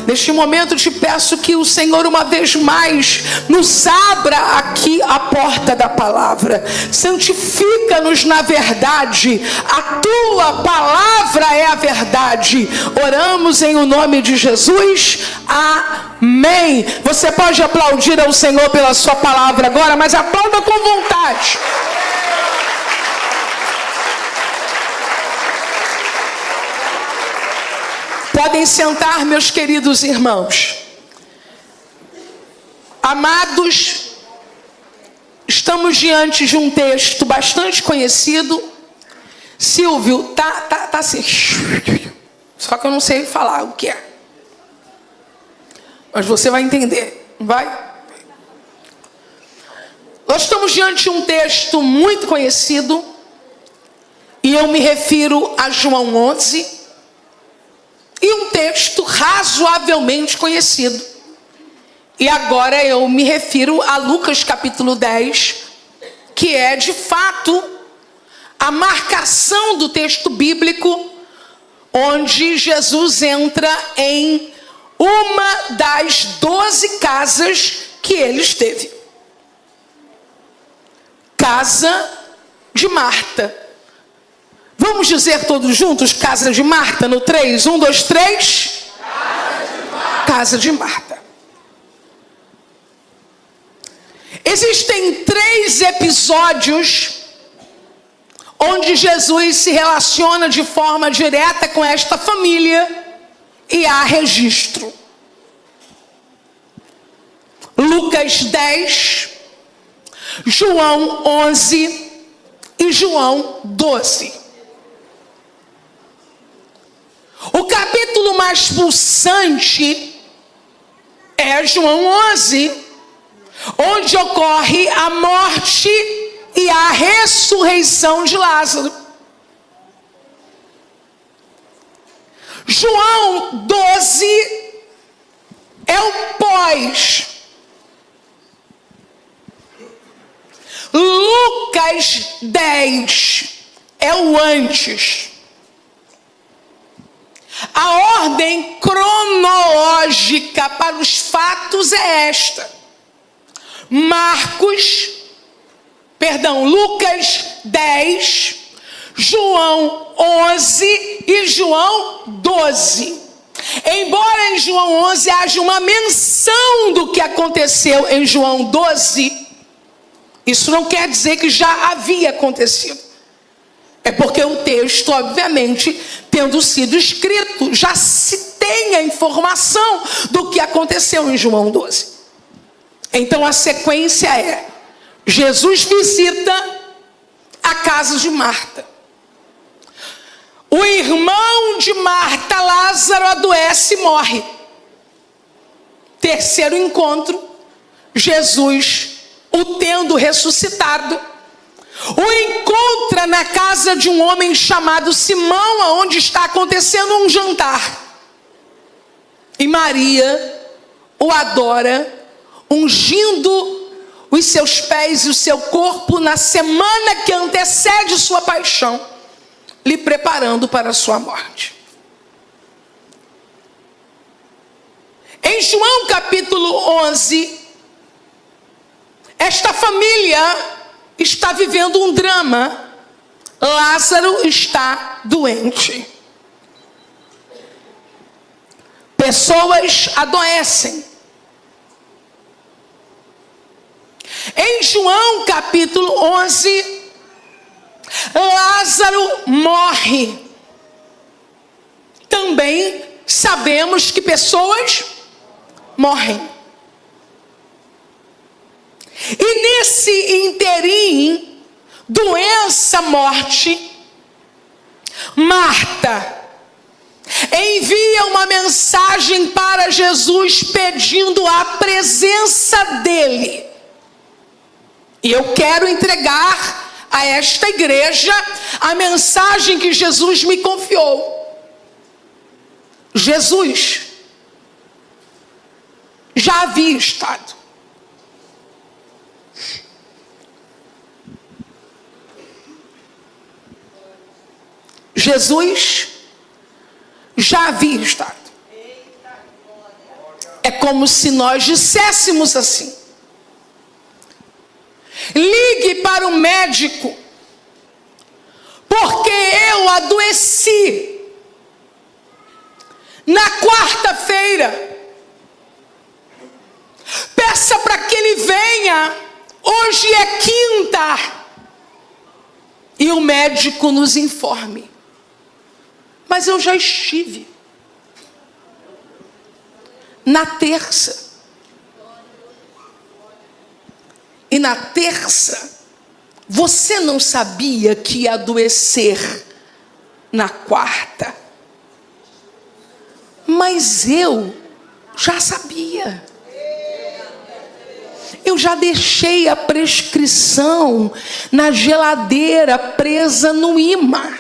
Neste momento te peço que o Senhor uma vez mais nos abra aqui a porta da palavra. Santifica-nos na verdade. A tua palavra é a verdade. Oramos em o nome de Jesus. Amém. Você pode aplaudir ao Senhor pela sua palavra agora, mas aplauda com vontade. Podem sentar, meus queridos irmãos. Amados, estamos diante de um texto bastante conhecido. Silvio, tá assim. Só que eu não sei falar o que é. Mas você vai entender, não vai? Nós estamos diante de um texto muito conhecido. E eu me refiro a João 11. E um texto razoavelmente conhecido. E agora eu me refiro a Lucas capítulo 10, que é de fato a marcação do texto bíblico, onde Jesus entra em uma das 12 casas que ele esteve. Casa de Marta. Vamos dizer todos juntos, casa de Marta, no 3, 1, 2, 3. Casa de Marta. Existem 3 episódios onde Jesus se relaciona de forma direta com esta família e há registro. Lucas 10, João 11 e João 12. O capítulo mais pulsante é João 11, onde ocorre a morte e a ressurreição de Lázaro. João 12 é o pós. Lucas 10 é o antes. A ordem cronológica para os fatos é esta. Lucas 10, João 11 e João 12. Embora em João 11 haja uma menção do que aconteceu em João 12, isso não quer dizer que já havia acontecido. É porque o texto, obviamente, tendo sido escrito, já se tem a informação do que aconteceu em João 12. Então a sequência é: Jesus visita a casa de Marta. O irmão de Marta, Lázaro, adoece e morre. Terceiro encontro, Jesus, o tendo ressuscitado, o encontra na casa de um homem chamado Simão, onde está acontecendo um jantar. E Maria o adora, ungindo os seus pés e o seu corpo na semana que antecede sua paixão, lhe preparando para a sua morte. Em João capítulo 11, esta família está vivendo um drama. Lázaro está doente. Pessoas adoecem. Em João capítulo 11, Lázaro morre. Também sabemos que pessoas morrem. E nesse interim, doença, morte, Marta envia uma mensagem para Jesus pedindo a presença dele. E eu quero entregar a esta igreja a mensagem que Jesus me confiou. Jesus já havia estado. Jesus já havia estado. É como se nós disséssemos assim: ligue para o médico, porque eu adoeci na quarta-feira. Peça para que ele venha, hoje é quinta, e o médico nos informe: mas eu já estive na terça. E na terça, você não sabia que ia adoecer na quarta. Mas eu já sabia. Eu já deixei a prescrição na geladeira presa no imã.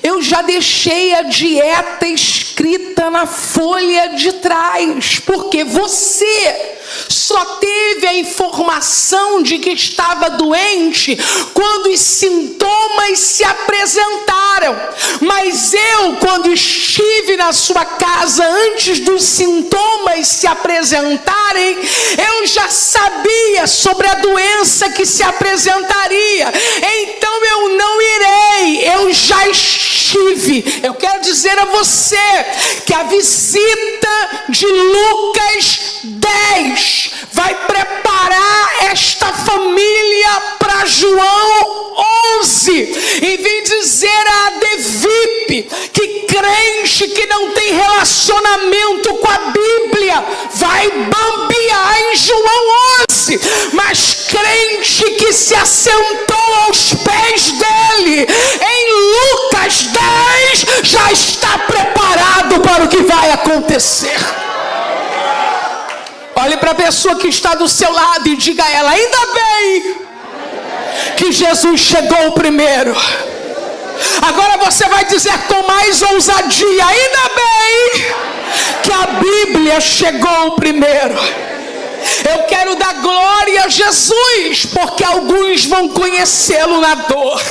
Eu já deixei a dieta escrita na folha de trás, porque você só teve a informação de que estava doente quando os sintomas se apresentaram. Mas eu, quando estive na sua casa antes dos sintomas se apresentarem, eu já sabia sobre a doença que se apresentaria. Então eu não irei, eu já estive. Eu quero dizer a você que a visita de Lucas 10 vai preparar esta família para João 11. E vem dizer a Devip que crente que não tem relacionamento com a Bíblia vai bambear em João 11. Mas crente que se assentou aos pés dele em Lucas 10 já está preparado para o que vai acontecer. Olhe para a pessoa que está do seu lado e diga a ela: ainda bem que Jesus chegou primeiro. Agora você vai dizer com mais ousadia: ainda bem que a Bíblia chegou primeiro. Eu quero dar glória a Jesus, porque alguns vão conhecê-lo na dor.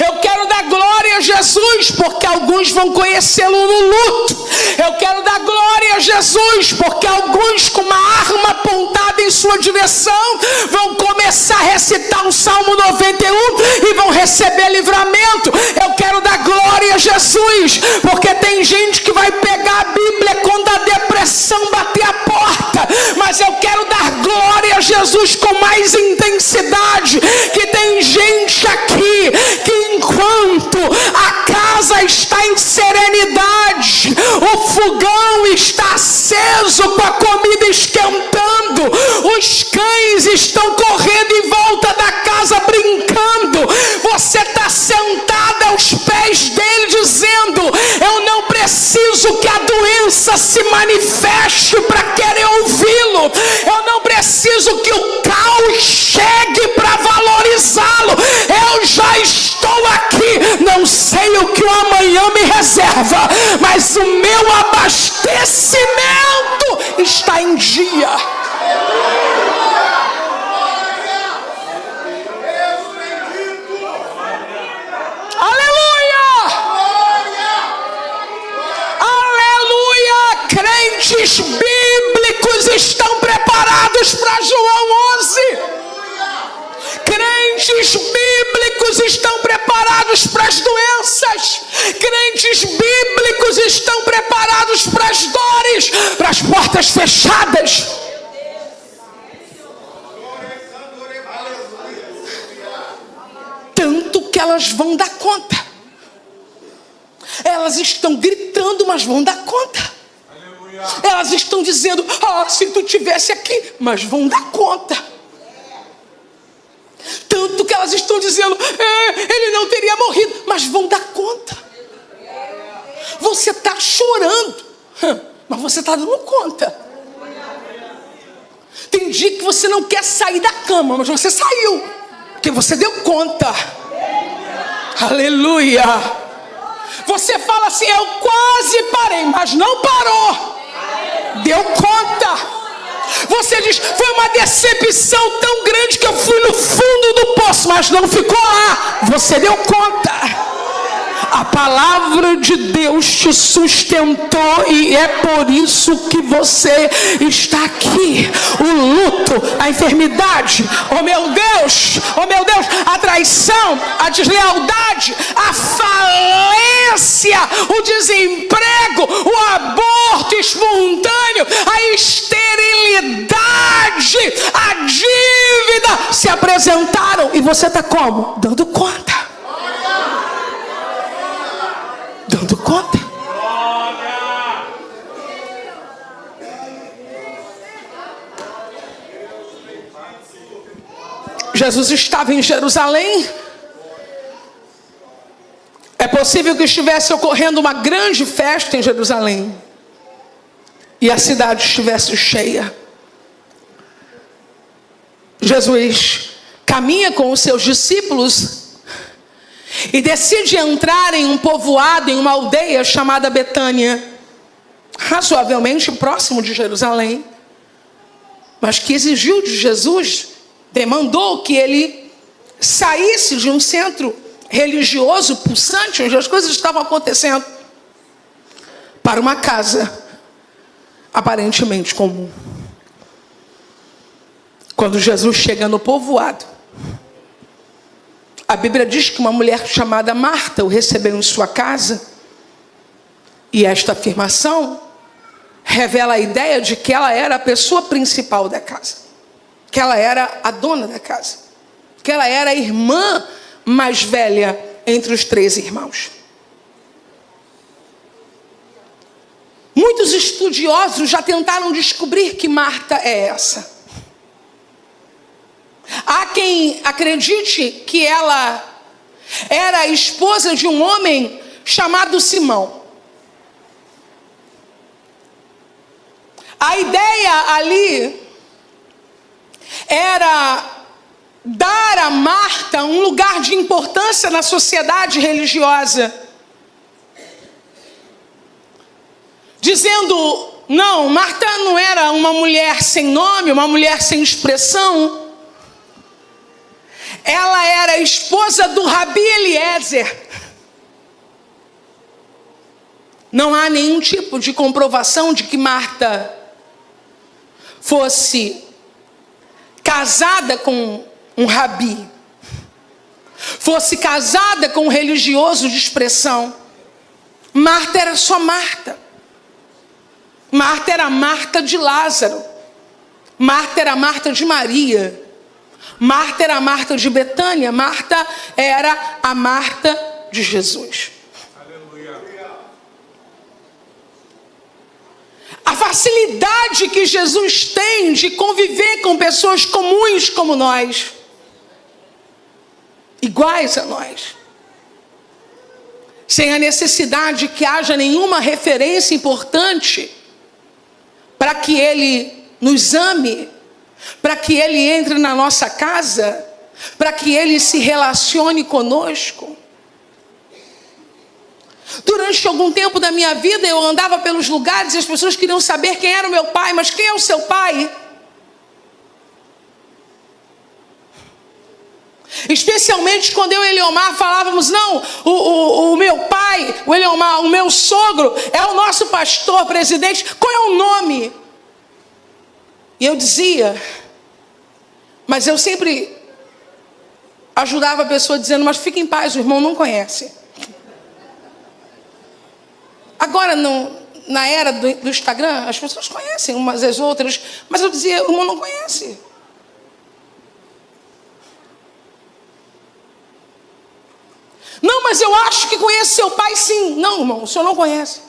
Eu quero dar glória a Jesus, porque alguns vão conhecê-lo no luto. Eu quero dar glória a Jesus, porque alguns com uma arma apontada em sua direção vão começar a recitar o Salmo 91 e vão receber livramento. Eu quero dar glória a Jesus, porque tem gente que vai pegar a Bíblia quando a depressão bater a porta. Mas eu quero dar glória a Jesus com mais intensidade, que tem gente aqui que enquanto a casa está em serenidade, o fogão está aceso com a comida esquentando, os cães estão correndo em volta da casa brincando, você está sentada aos pés dele dizendo: eu não preciso que a doença se manifeste para querer ouvi-lo, eu não preciso que o caos chegue para valorizá-lo, eu já estou aqui, não sei o que o amanhã me reserva, mas o meu abastecimento está em dia. Aleluia! Aleluia! Crentes bíblicos estão preparados para João 11. Crentes bíblicos estão preparados para as doenças. Crentes bíblicos estão preparados para as dores, para as portas fechadas. Tanto que elas vão dar conta. Elas estão gritando, mas vão dar conta. Elas estão dizendo: ah, se tu tivesse aqui, mas vão dar conta. Tanto que elas estão dizendo: ele não teria morrido, mas vão dar conta. Você está chorando, mas você está dando conta. Tem dia que você não quer sair da cama, mas você saiu, porque você deu conta. Aleluia. Você fala assim: eu quase parei, mas não parou. Deu conta. Você diz: foi uma decepção tão grande que eu fui no fundo do poço, mas não ficou lá. Você deu conta. A palavra de Deus te sustentou e é por isso que você está aqui. O luto, a enfermidade, oh meu Deus, a traição, a deslealdade, a falência, o desemprego, o aborto espontâneo, a esterilidade, a dívida se apresentaram e você está como? Dando conta. Dando conta. Jesus estava em Jerusalém. É possível que estivesse ocorrendo uma grande festa em Jerusalém e a cidade estivesse cheia. Jesus caminha com os seus discípulos e decide entrar em um povoado, em uma aldeia chamada Betânia, razoavelmente próximo de Jerusalém, mas que exigiu de Jesus, demandou que ele saísse de um centro religioso pulsante, onde as coisas estavam acontecendo, para uma casa aparentemente comum. Quando Jesus chega no povoado, a Bíblia diz que uma mulher chamada Marta o recebeu em sua casa, e esta afirmação revela a ideia de que ela era a pessoa principal da casa, que ela era a dona da casa, que ela era a irmã mais velha entre os 3 irmãos. Muitos estudiosos já tentaram descobrir que Marta é essa. Há quem acredite que ela era a esposa de um homem chamado Simão. A ideia ali era dar a Marta um lugar de importância na sociedade religiosa, dizendo, não, Marta não era uma mulher sem nome, uma mulher sem expressão. Ela era esposa do Rabi Eliezer. Não há nenhum tipo de comprovação de que Marta fosse casada com um rabi, fosse casada com um religioso de expressão. Marta era só Marta. Marta era a Marta de Lázaro. Marta era a Marta de Maria. Marta era a Marta de Betânia. Marta era a Marta de Jesus. Aleluia. A facilidade que Jesus tem de conviver com pessoas comuns como nós, iguais a nós, sem a necessidade que haja nenhuma referência importante para que Ele nos ame, para que Ele entre na nossa casa, para que Ele se relacione conosco. Durante algum tempo da minha vida, eu andava pelos lugares e as pessoas queriam saber quem era o meu pai. Mas quem é o seu pai? Especialmente quando eu e Eliomar falávamos, não, o meu pai, o Eliomar, o meu sogro é o nosso pastor, presidente. Qual é o nome? E eu dizia, mas eu sempre ajudava a pessoa dizendo, mas fique em paz, o irmão não conhece. Agora, na era do Instagram, as pessoas conhecem umas às outras, mas eu dizia, o irmão não conhece. Não, mas eu acho que conheço seu pai sim. Não, irmão, o senhor não conhece.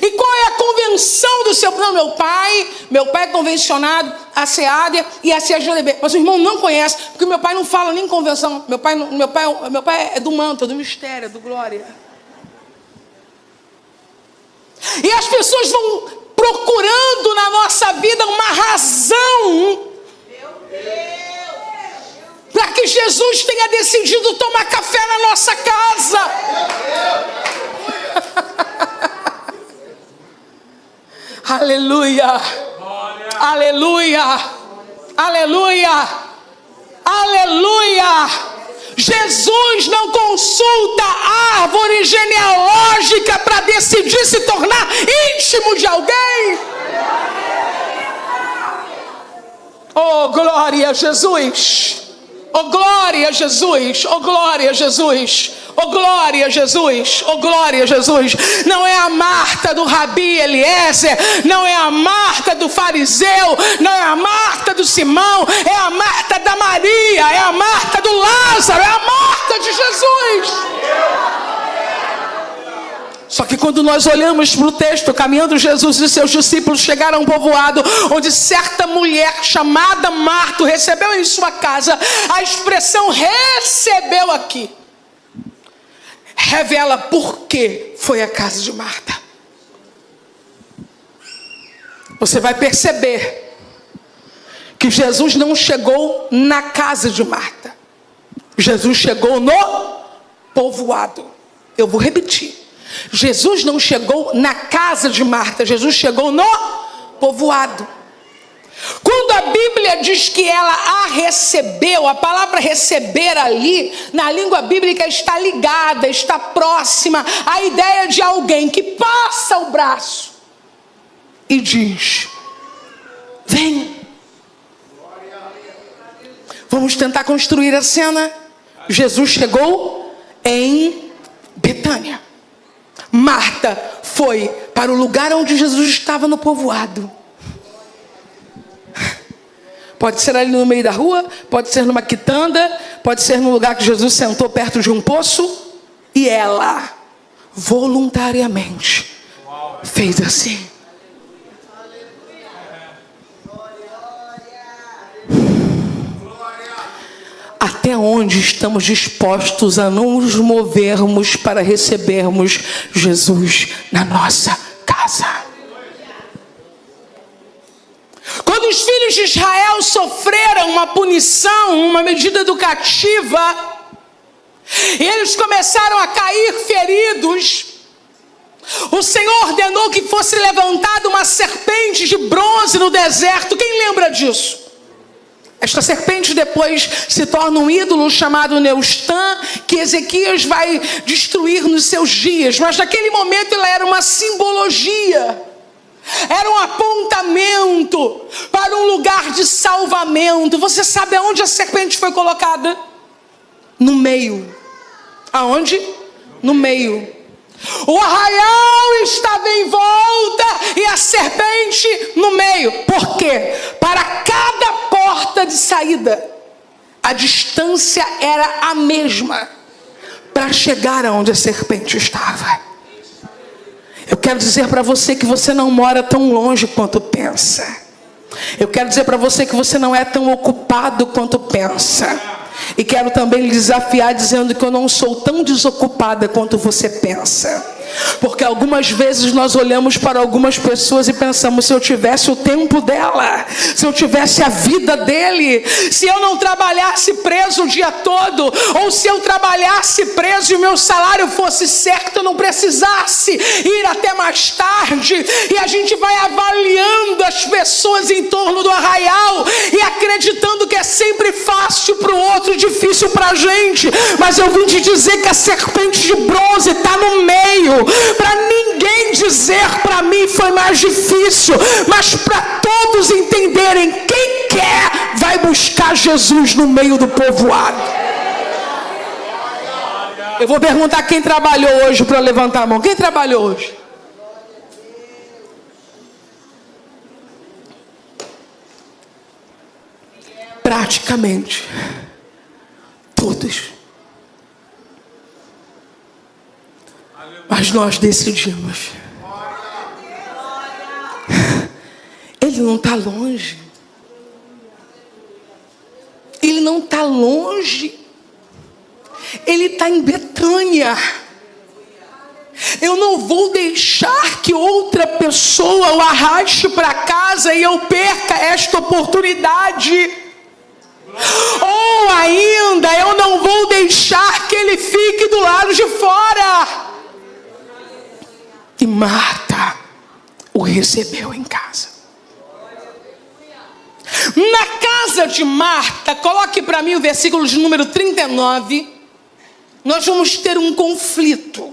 E qual é a convenção do seu... Não, meu pai é convencionado, a SEAD e a CGDB. Mas o irmão não conhece, porque meu pai não fala nem convenção. Meu pai é do manto, é do mistério, é do glória. E as pessoas vão procurando na nossa vida uma razão para que Jesus tenha decidido tomar café na nossa casa. Aleluia, aleluia, aleluia, aleluia. Jesus não consulta a árvore genealógica para decidir se tornar íntimo de alguém. Oh, glória a Jesus! Oh, glória a Jesus! Oh, glória a Jesus! Oh, glória a Jesus! Oh, glória a Jesus! Não é a Marta do Rabi Eliezer, não é a Marta do fariseu, não é a Marta do Simão, é a Marta da Maria, é a Marta do Lázaro, é a Marta de Jesus. Só que quando nós olhamos para o texto, caminhando Jesus e seus discípulos chegaram a um povoado onde certa mulher chamada Marta recebeu em sua casa. A expressão recebeu aqui revela por que foi a casa de Marta. Você vai perceber que Jesus não chegou na casa de Marta. Jesus chegou no povoado. Eu vou repetir. Jesus não chegou na casa de Marta, Jesus chegou no povoado. Quando a Bíblia diz que ela a recebeu, a palavra receber ali, na língua bíblica está ligada, está próxima à ideia de alguém que passa o braço e diz: vem. Vamos tentar construir a cena. Jesus chegou em Betânia. Marta foi para o lugar onde Jesus estava no povoado. Pode ser ali no meio da rua, pode ser numa quitanda, pode ser no lugar que Jesus sentou perto de um poço. E ela, voluntariamente, fez assim. Até onde estamos dispostos a não nos movermos para recebermos Jesus na nossa casa? Quando os filhos de Israel sofreram uma punição, uma medida educativa, e eles começaram a cair feridos, o Senhor ordenou que fosse levantada uma serpente de bronze no deserto. Quem lembra disso? Esta serpente depois se torna um ídolo chamado Neustã, que Ezequias vai destruir nos seus dias. Mas naquele momento ela era uma simbologia, era um apontamento para um lugar de salvamento. Você sabe aonde a serpente foi colocada? No meio. Aonde? No meio. O arraial estava em volta e a serpente no meio. Por quê? Para cada porta de saída, a distância era a mesma para chegar aonde a serpente estava. Eu quero dizer para você que você não mora tão longe quanto pensa. Eu quero dizer para você que você não é tão ocupado quanto pensa. E quero também lhe desafiar dizendo que eu não sou tão desocupada quanto você pensa. Porque algumas vezes nós olhamos para algumas pessoas e pensamos: se eu tivesse o tempo dela, se eu tivesse a vida dele, se eu não trabalhasse preso o dia todo, ou se eu trabalhasse preso e o meu salário fosse certo, eu não precisasse ir até mais tarde. E a gente vai avaliando as pessoas em torno do arraial e acreditando que é sempre fácil para o outro e difícil para a gente. Mas eu vim te dizer que a serpente de bronze está no meio, para ninguém dizer para mim foi mais difícil, mas para todos entenderem: quem quer vai buscar Jesus no meio do povoado. Eu vou perguntar quem trabalhou hoje para levantar a mão. Quem trabalhou hoje? Praticamente todos. Mas nós decidimos. Ele não está longe. Ele não está longe. Ele está em Betânia. Eu não vou deixar que outra pessoa o arraste para casa e eu perca esta oportunidade. Ou ainda, eu não vou deixar que ele fique do lado de fora. E Marta o recebeu em casa. Na casa de Marta, coloque para mim o versículo de número 39. nós vamos ter um conflito,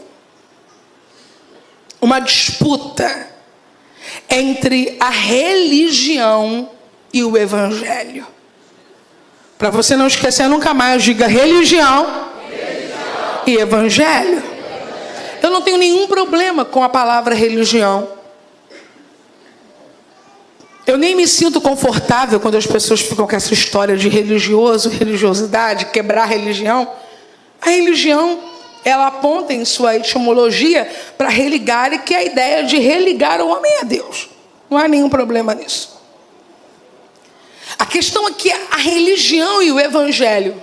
uma disputa entre a religião e o evangelho. Para você não esquecer nunca mais, diga religião e evangelho. Eu não tenho nenhum problema com a palavra religião. Eu nem me sinto confortável quando as pessoas ficam com essa história de religioso, religiosidade, quebrar a religião. A religião, ela aponta em sua etimologia para religar, que é a ideia de religar o homem a Deus. Não há nenhum problema nisso. A questão é que a religião e o evangelho,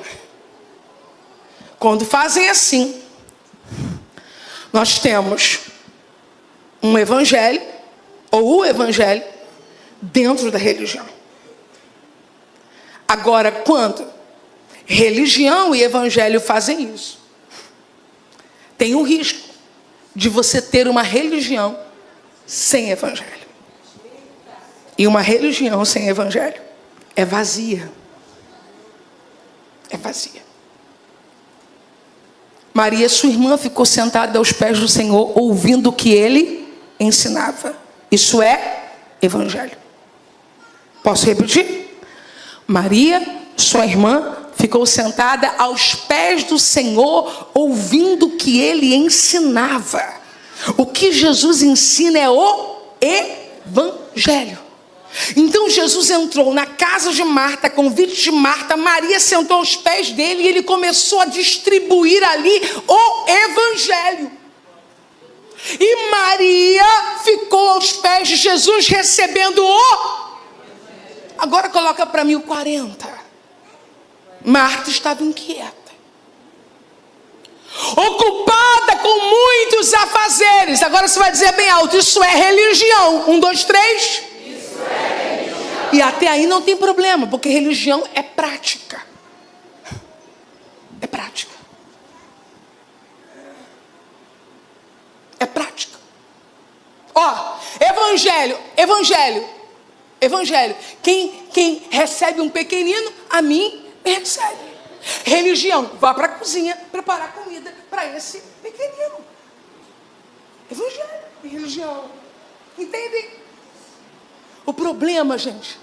quando fazem assim, nós temos um evangelho, ou o evangelho, dentro da religião. Agora, quando religião e evangelho fazem isso, tem o risco de você ter uma religião sem evangelho. E uma religião sem evangelho é vazia. É vazia. Maria, sua irmã, ficou sentada aos pés do Senhor, ouvindo o que ele ensinava. Isso é evangelho. Posso repetir? Maria, sua irmã, ficou sentada aos pés do Senhor, ouvindo o que ele ensinava. O que Jesus ensina é o evangelho. Então Jesus entrou na casa de Marta, a convite de Marta. Maria sentou aos pés dele e ele começou a distribuir ali o evangelho. E Maria ficou aos pés de Jesus recebendo o... Agora coloca para mim o 40. Marta estava inquieta, ocupada com muitos afazeres. Agora você vai dizer bem alto: isso é religião. 1, 2, 3. Isso é religião. E até aí não tem problema, porque religião é prática. É prática. É prática. Ó, evangelho. Quem recebe um pequenino, a mim me recebe. Religião, vá para a cozinha preparar comida para esse pequenino. Evangelho e religião. Entendem? O problema, gente,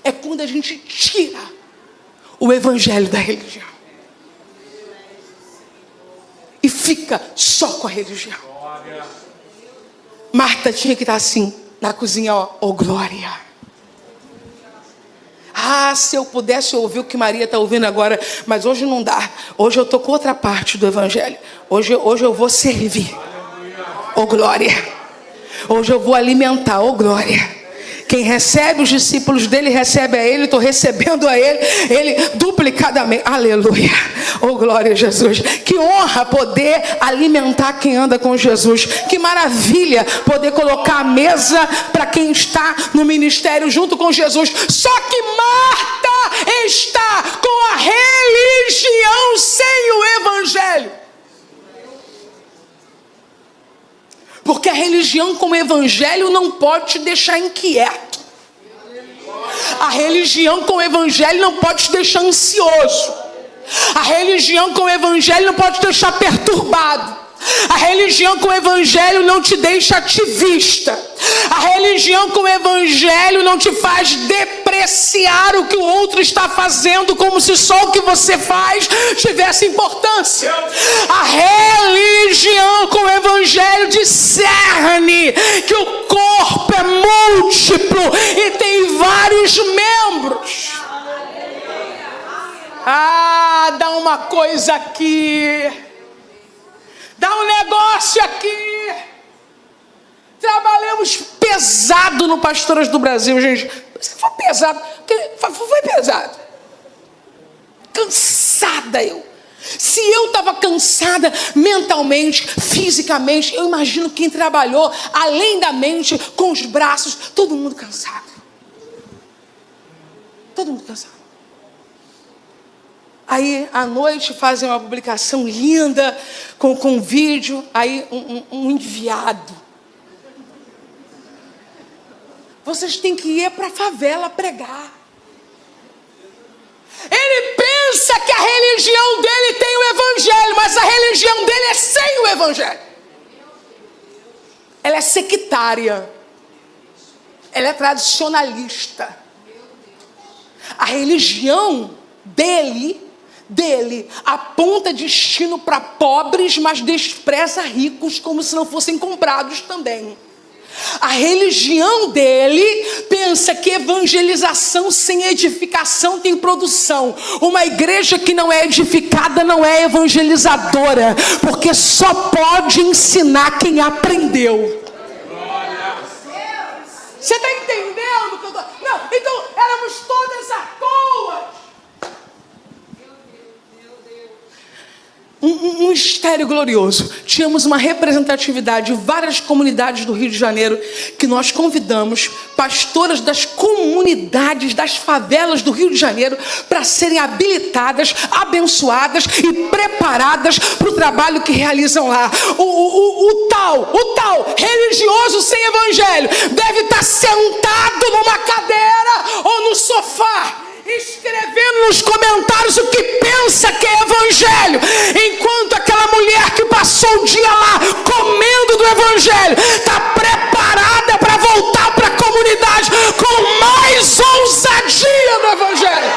é quando a gente tira o evangelho da religião e fica só com a religião. Marta tinha que estar assim na cozinha, ó, glória. Ah, se eu pudesse ouvir o que Maria está ouvindo agora, mas hoje não dá. Hoje eu estou com outra parte do evangelho. Hoje eu vou servir. Ô glória. Hoje eu vou alimentar. Ô glória. Quem recebe os discípulos dele, recebe a ele. Estou recebendo a ele duplicadamente. Aleluia. Oh, glória a Jesus. Que honra poder alimentar quem anda com Jesus. Que maravilha poder colocar a mesa para quem está no ministério junto com Jesus. Só que Marta está com a religião sem o evangelho. Porque a religião com o evangelho não pode te deixar inquieto. A religião com o evangelho não pode te deixar ansioso. A religião com o evangelho não pode te deixar perturbado. A religião com o evangelho não te deixa ativista. A religião com o evangelho não te faz depreciar o que o outro está fazendo, como se só o que você faz tivesse importância. A religião com o evangelho discerne que o corpo é múltiplo e tem vários membros. Ah, dá uma coisa aqui, dá um negócio aqui. Trabalhamos pesado no Pastoras do Brasil, gente. Foi pesado. Foi pesado. Cansada eu. Se eu estava cansada mentalmente, fisicamente, eu imagino quem trabalhou além da mente, com os braços, todo mundo cansado. Todo mundo cansado. Aí, à noite, fazem uma publicação linda, com vídeo. Aí, um enviado. Vocês têm que ir para a favela pregar. Ele pensa pensa que a religião dele tem o evangelho, mas a religião dele é sem o evangelho. Ela é sectária. Ela é tradicionalista. A religião dele aponta destino para pobres, mas despreza ricos como se não fossem comprados também. A religião dele pensa que evangelização sem edificação tem produção. Uma igreja que não é edificada não é evangelizadora, porque só pode ensinar quem aprendeu. Você está entendendo o que eu estou... Não, então éramos todas à toa. Um mistério glorioso. Tínhamos uma representatividade de várias comunidades do Rio de Janeiro que nós convidamos pastoras das comunidades, das favelas do Rio de Janeiro para serem habilitadas, abençoadas e preparadas para o trabalho que realizam lá. O tal religioso sem evangelho deve estar sentado numa cadeira ou no sofá, escrevendo nos comentários o que pensa que é evangelho, enquanto aquela mulher que passou o dia lá comendo do evangelho está preparada para voltar para a comunidade com mais ousadia do evangelho.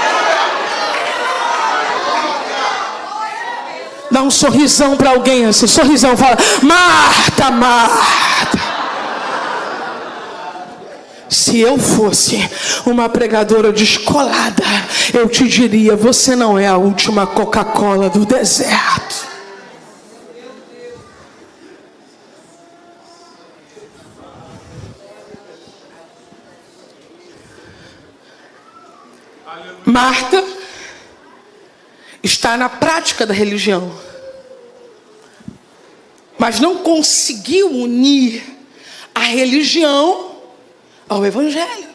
Dá um sorrisão para alguém assim, sorrisão, fala: Marta, Marta. Se eu fosse uma pregadora descolada, eu te diria: você não é a última Coca-Cola do deserto. Marta está na prática da religião, mas não conseguiu unir a religião ao evangelho.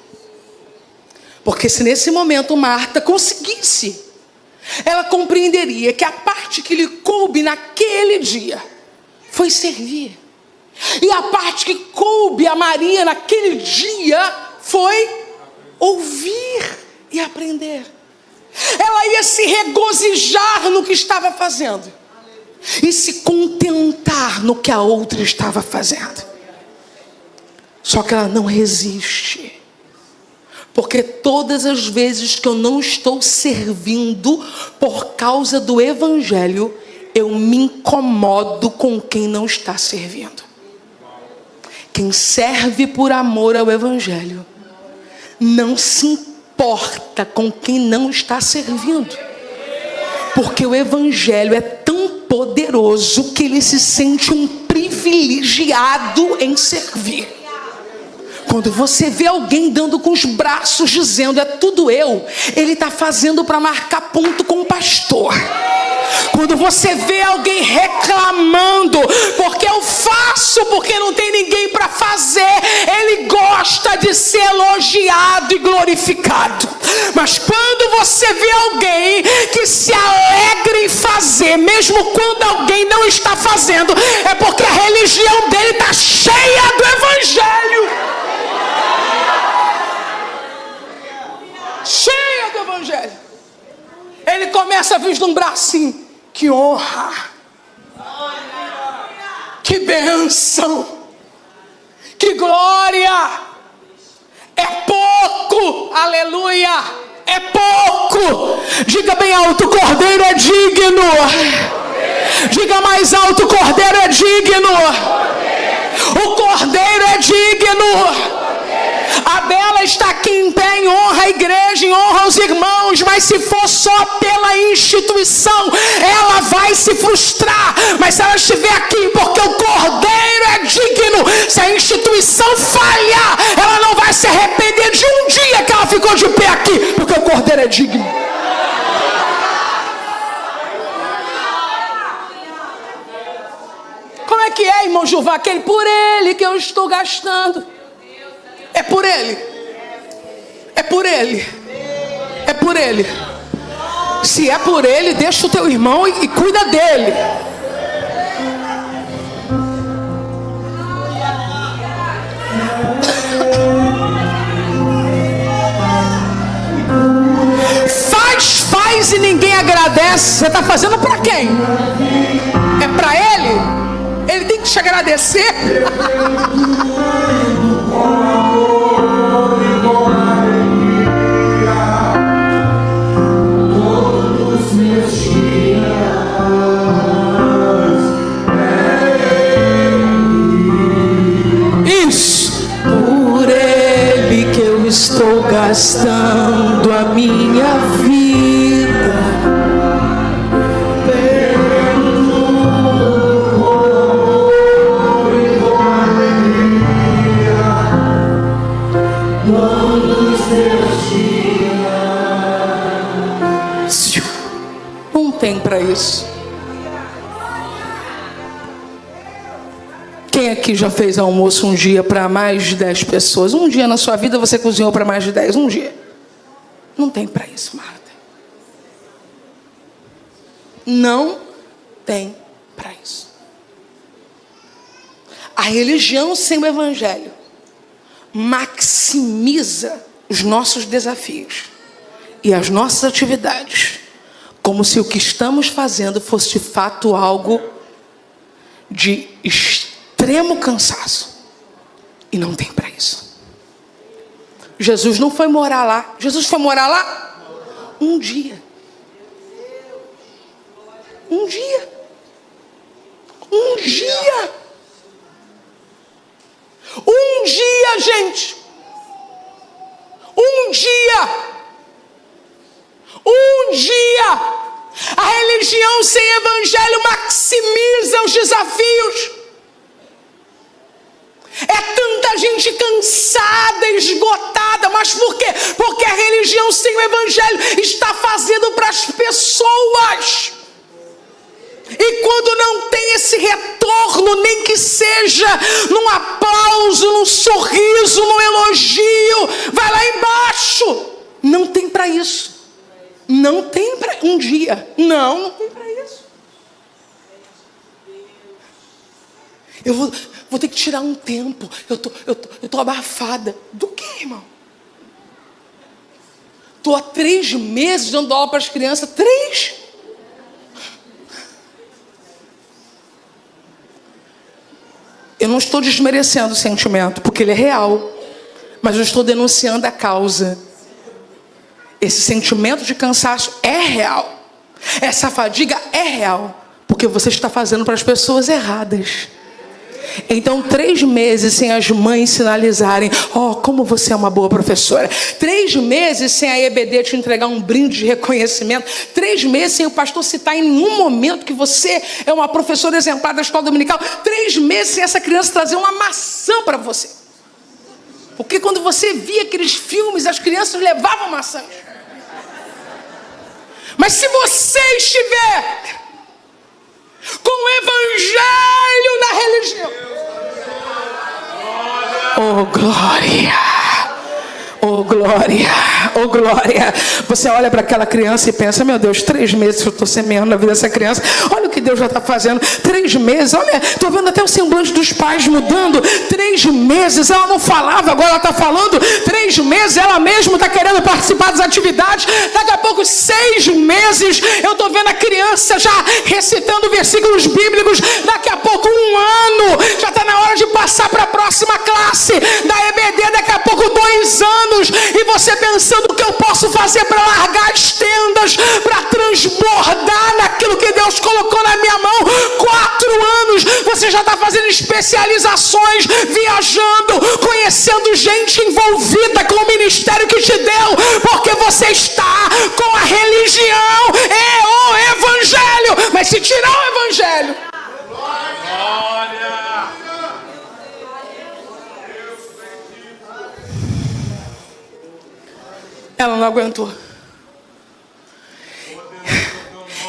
Porque se nesse momento Marta conseguisse, ela compreenderia que a parte que lhe coube naquele dia foi servir, e a parte que coube a Maria naquele dia foi ouvir e aprender. Ela ia se regozijar no que estava fazendo e se contentar no que a outra estava fazendo. Só que ela não resiste, porque todas as vezes que eu não estou servindo por causa do evangelho, eu me incomodo com quem não está servindo. Quem serve por amor ao evangelho não se importa com quem não está servindo, porque o evangelho é tão poderoso que ele se sente um privilegiado em servir. Quando você vê alguém dando com os braços dizendo: é tudo eu, ele está fazendo para marcar ponto com o pastor. Quando você vê alguém reclamando porque eu faço porque não tem ninguém para fazer, ele gosta de ser elogiado e glorificado. Mas quando você vê alguém que se alegra em fazer, mesmo quando alguém não está fazendo, é porque a religião dele está cheia do evangelho. Cheia do evangelho. Ele começa a vislumbrar assim: que honra, que bênção, que glória. É pouco, aleluia, é pouco. Diga bem alto: o Cordeiro é digno. Diga mais alto: o Cordeiro é digno. O Cordeiro é digno. A Bela está aqui em pé em honra à igreja, em honra aos irmãos, mas se for só pela instituição, ela vai se frustrar. Mas se ela estiver aqui porque o Cordeiro é digno, se a instituição falhar, ela não vai se arrepender de um dia que ela ficou de pé aqui, porque o Cordeiro é digno. Como é que é, irmão Juvá? Aquele por ele que eu estou gastando. É por ele. É por ele. É por ele. Se é por ele, deixa o teu irmão e cuida dele. Faz e ninguém agradece. Você está fazendo para quem? É para ele? Ele tem que te agradecer. Estou gastando a minha vida não tem para isso. Quem aqui já fez almoço um dia para mais de 10 pessoas? Um dia na sua vida você cozinhou para mais de 10? Um dia. Não tem para isso, Marta. Não tem para isso. A religião sem o evangelho maximiza os nossos desafios e as nossas atividades, como se o que estamos fazendo fosse de fato algo de extremo cansaço. E não tem para isso. Jesus não foi morar lá. Jesus foi morar lá um dia. Um dia. Um dia. Um dia, gente. Um dia. Um dia. A religião sem evangelho maximiza os desafios. É tanta gente cansada, esgotada. Mas por quê? Porque a religião sem o evangelho está fazendo para as pessoas. E quando não tem esse retorno, nem que seja num aplauso, num sorriso, num elogio, vai lá embaixo. Não tem para isso. Não tem para um dia. Não tem para isso. Eu vou ter que tirar um tempo. Eu tô abafada. Do que, irmão? Estou há 3 meses dando aula para as crianças. 3? Eu não estou desmerecendo o sentimento, porque ele é real. Mas eu estou denunciando a causa. Esse sentimento de cansaço é real. Essa fadiga é real. Porque você está fazendo para as pessoas erradas. Então 3 meses sem as mães sinalizarem: ó, como você é uma boa professora. 3 meses sem a EBD te entregar um brinde de reconhecimento. 3 meses sem o pastor citar em nenhum momento que você é uma professora exemplar da escola dominical. 3 meses sem essa criança trazer uma maçã para você. Porque quando você via aqueles filmes, as crianças levavam maçãs. Mas se você estiver com o evangelho na religião, oh glória, oh glória, oh glória. Você olha para aquela criança e pensa: meu Deus, 3 meses eu estou semeando na vida dessa criança. Olha o que Deus já está fazendo. 3 meses, olha, estou vendo até o semblante dos pais mudando. 3 meses, ela não falava, agora ela está falando. 3 meses, ela mesma está querendo participar das atividades. Daqui a pouco, 6 meses, eu estou vendo a criança já recitando versículos bíblicos. Daqui a pouco, 1 ano, já está na hora de passar para a próxima classe da EBD. Daqui a pouco, 2 anos. E você pensando: o que eu posso fazer para largar as tendas, para transbordar naquilo que Deus colocou na minha mão? 4 anos, você já está fazendo especializações, viajando, conhecendo gente envolvida com o ministério que te deu, porque você está com a religião e o evangelho. Mas se tirar o evangelho, ela não aguentou.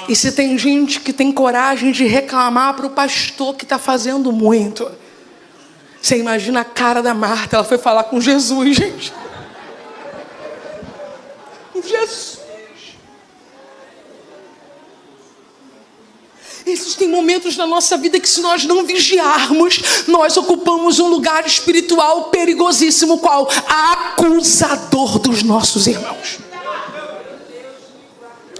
E se tem gente que tem coragem de reclamar para o pastor que está fazendo muito, você imagina a cara da Marta. Ela foi falar com Jesus, gente. Jesus. Existem momentos na nossa vida que, se nós não vigiarmos, nós ocupamos um lugar espiritual perigosíssimo. Qual? Acusador dos nossos irmãos.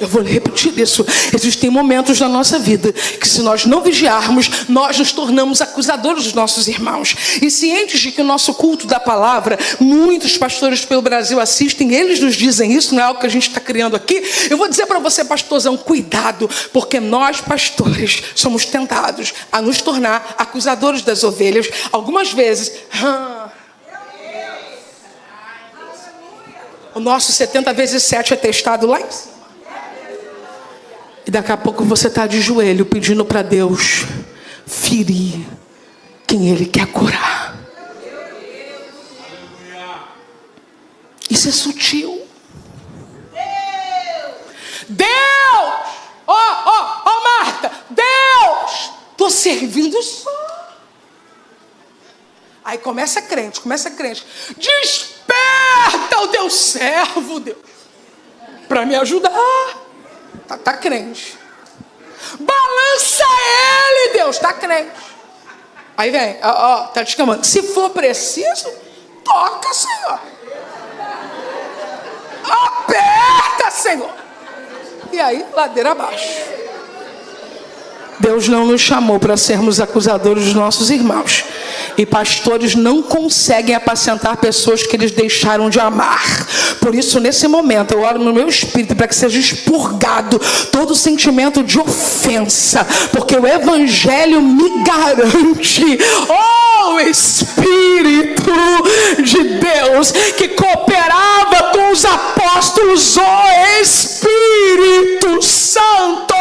Eu vou repetir isso. Existem momentos na nossa vida que, se nós não vigiarmos, nós nos tornamos acusadores dos nossos irmãos. E cientes de que o nosso culto da palavra, muitos pastores pelo Brasil assistem, eles nos dizem isso, não é algo que a gente está criando aqui. Eu vou dizer para você, pastorzão, cuidado, porque nós, pastores, somos tentados a nos tornar acusadores das ovelhas. Algumas vezes... O nosso 70 vezes 7 é testado lá em cima. E daqui a pouco você está de joelho pedindo para Deus ferir quem Ele quer curar. Isso é sutil. Deus! Ó, Marta! Deus! Estou servindo só. Aí começa crente. Desperta o teu servo, Deus, para me ajudar. Tá crente. Balança ele, Deus, tá crente. Aí vem, tá te chamando. Se for preciso, toca, Senhor. Aperta, Senhor. E aí, ladeira abaixo. Deus não nos chamou para sermos acusadores dos nossos irmãos. E pastores não conseguem apacentar pessoas que eles deixaram de amar. Por isso, nesse momento, eu oro no meu espírito para que seja expurgado todo sentimento de ofensa. Porque o Evangelho me garante, Espírito de Deus, que cooperava com os apóstolos, Espírito Santo.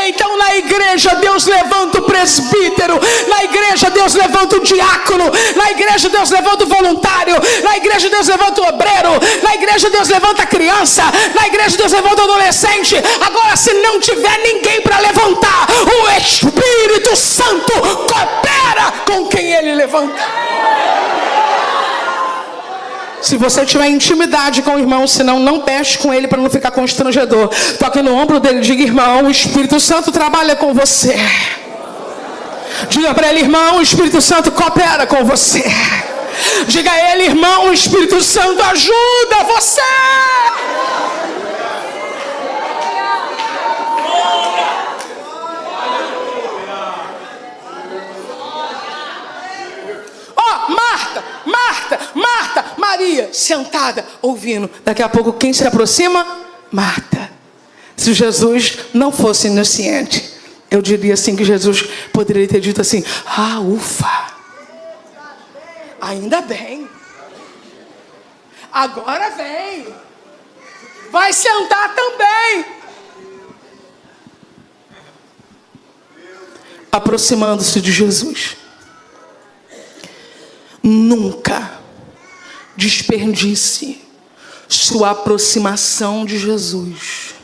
Então, na igreja, Deus levanta o presbítero. Na igreja, Deus levanta o diácono. Na igreja, Deus levanta o voluntário. Na igreja, Deus levanta o obreiro. Na igreja, Deus levanta a criança. Na igreja, Deus levanta o adolescente. Agora, se não tiver ninguém para levantar, o Espírito Santo coopera com quem Ele levanta. Se você tiver intimidade com o irmão, senão não peche com ele para não ficar constrangedor. Toque no ombro dele e diga: irmão, o Espírito Santo trabalha com você. Diga para ele: irmão, o Espírito Santo coopera com você. Diga a ele: irmão, o Espírito Santo ajuda você. Marta, Maria, sentada, ouvindo. Daqui a pouco, quem se aproxima? Marta. Se Jesus não fosse onisciente, eu diria assim que Jesus poderia ter dito assim: ufa, ainda bem, agora vem, vai sentar também. Aproximando-se de Jesus. Nunca desperdice sua aproximação de Jesus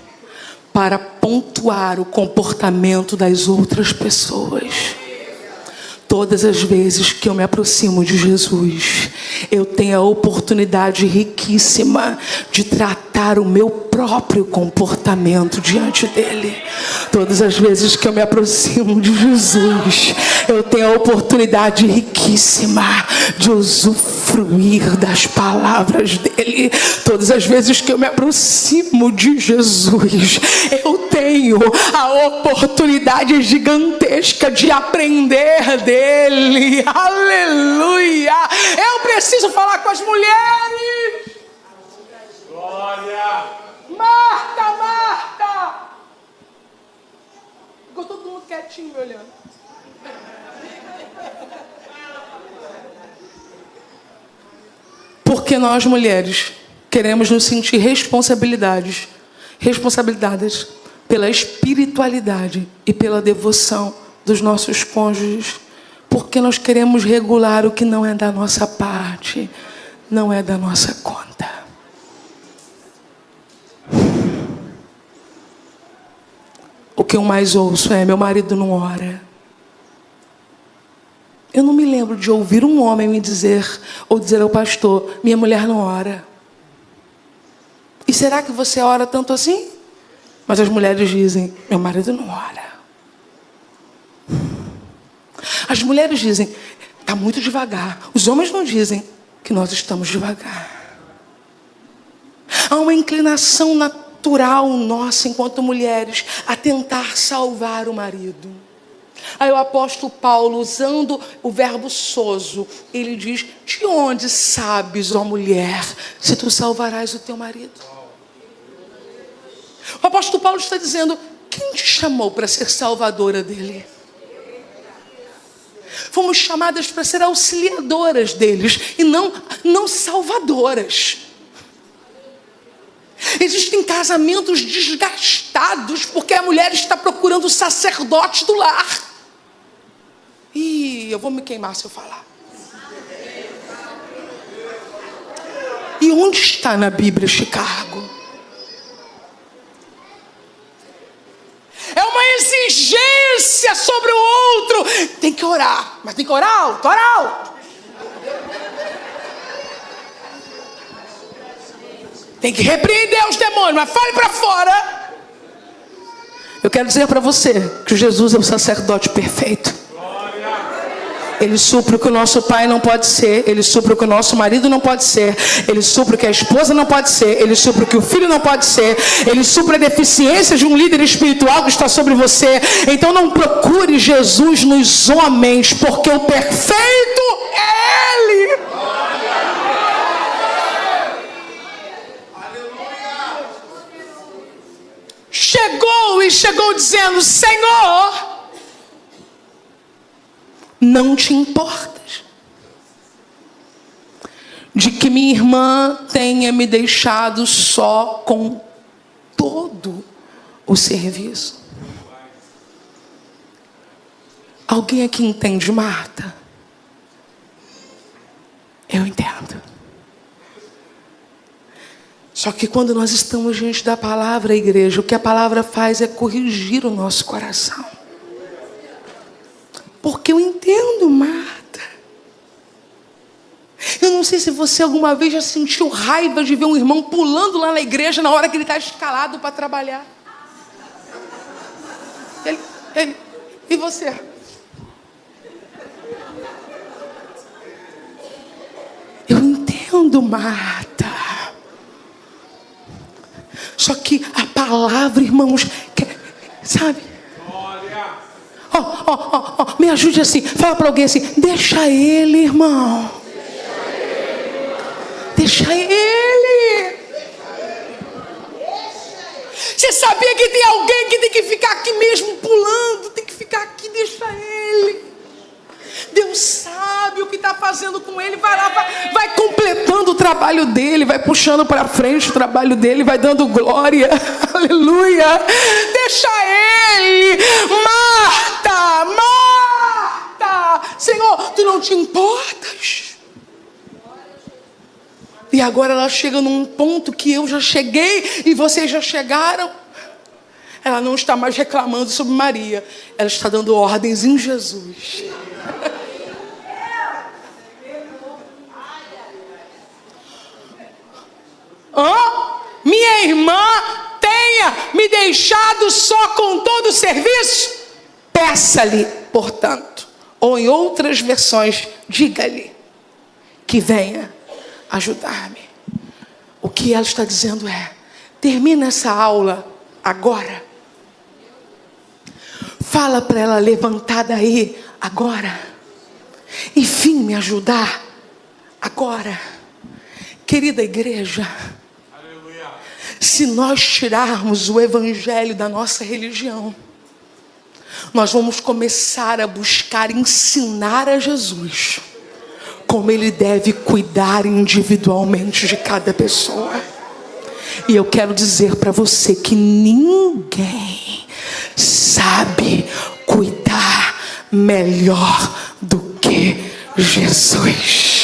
para pontuar o comportamento das outras pessoas. Todas as vezes que eu me aproximo de Jesus, eu tenho a oportunidade riquíssima de tratar o meu próprio comportamento diante dele. Todas as vezes que eu me aproximo de Jesus, eu tenho a oportunidade riquíssima de usufruir das palavras dele. Todas as vezes que eu me aproximo de Jesus, eu tenho a oportunidade gigantesca de aprender dele. Aleluia! Eu preciso falar com as mulheres. Glória! Marta! Ficou todo mundo quietinho me olhando. Porque nós, mulheres, queremos nos sentir responsabilizadas pela espiritualidade e pela devoção dos nossos cônjuges. Porque nós queremos regular o que não é da nossa parte, não é da nossa conta. O que eu mais ouço é: meu marido não ora. Eu não me lembro de ouvir um homem me dizer, ou dizer ao pastor: minha mulher não ora. E será que você ora tanto assim? Mas as mulheres dizem: meu marido não ora. As mulheres dizem: está muito devagar. Os homens não dizem que nós estamos devagar. Há uma inclinação natural nossa, enquanto mulheres, a tentar salvar o marido. Aí o apóstolo Paulo, usando o verbo sozo, ele diz: de onde sabes, ó mulher, se tu salvarás o teu marido? O apóstolo Paulo está dizendo: quem te chamou para ser salvadora dele? Fomos chamadas para ser auxiliadoras deles e não salvadoras. Existem casamentos desgastados porque a mulher está procurando o sacerdote do lar. Ih, eu vou me queimar se eu falar. E onde está na Bíblia este cargo? É uma exigência sobre o outro. Tem que orar, mas tem que orar alto, orar alto. Tem que repreender os demônios, mas fale para fora. Eu quero dizer para você que Jesus é o sacerdote perfeito. Ele supre o que o nosso pai não pode ser. Ele supre o que o nosso marido não pode ser. Ele supre o que a esposa não pode ser. Ele supre o que o filho não pode ser. Ele supre a deficiência de um líder espiritual que está sobre você. Então não procure Jesus nos homens, porque o perfeito é Ele. Chegou dizendo: Senhor, não te importas de que minha irmã tenha me deixado só com todo o serviço? Alguém aqui entende Marta? Eu entendo. Só que quando nós estamos diante da palavra, igreja, o que a palavra faz é corrigir o nosso coração. Porque eu entendo Marta. Eu não sei se você alguma vez já sentiu raiva de ver um irmão pulando lá na igreja na hora que ele está escalado para trabalhar. E você? Eu entendo Marta. Só que a palavra, irmãos, sabe? Me ajude assim, fala para alguém assim: deixa ele, irmão. Deixa ele. Você sabia que tem alguém que tem que ficar aqui mesmo pulando? Tem que ficar aqui, deixa ele. Deus sabe o que está fazendo com ele. Vai lá, vai completando o trabalho dele, vai puxando para frente o trabalho dele, vai dando glória. Aleluia. Deixa ele. Marta, Senhor, tu não te importas? E agora ela chega num ponto que eu já cheguei e vocês já chegaram. Ela não está mais reclamando sobre Maria, ela está dando ordens em Jesus. Minha irmã tenha me deixado só com todo o serviço? Peça-lhe, portanto, ou em outras versões, diga-lhe que venha ajudar-me. O que ela está dizendo é: termina essa aula agora. Fala para ela levantar daí agora e vim me ajudar agora. Querida igreja, aleluia. Se nós tirarmos o evangelho da nossa religião, nós vamos começar a buscar ensinar a Jesus como ele deve cuidar individualmente de cada pessoa. E eu quero dizer para você que ninguém sabe cuidar melhor do que Jesus.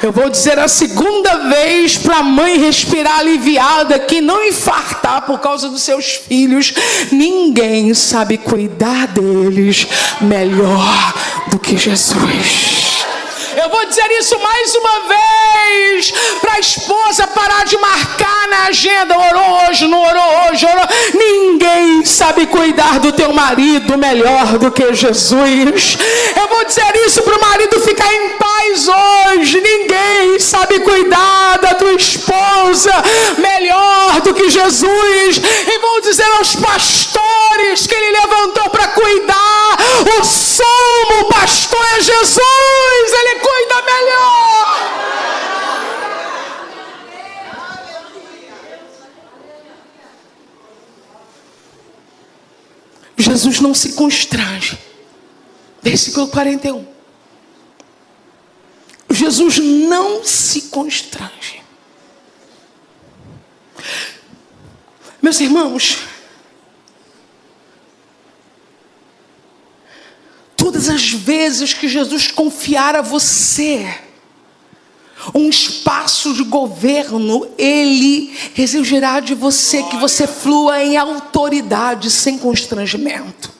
Eu vou dizer a segunda vez para a mãe respirar aliviada, que não infartar por causa dos seus filhos. Ninguém sabe cuidar deles melhor do que Jesus. Eu vou dizer isso mais uma vez para a esposa parar de marcar na agenda: orou hoje, não orou hoje, orou. Ninguém sabe cuidar do teu marido melhor do que Jesus. Eu vou dizer isso para o marido ficar em paz hoje: ninguém sabe cuidar da tua esposa melhor do que Jesus. Jesus, e vão dizer aos pastores que ele levantou para cuidar: o sumo pastor é Jesus, ele cuida melhor. Jesus não se constrange. Versículo 41. Jesus não se constrange. Meus irmãos, todas as vezes que Jesus confiar a você um espaço de governo, ele exigirá de você que você flua em autoridade, sem constrangimento.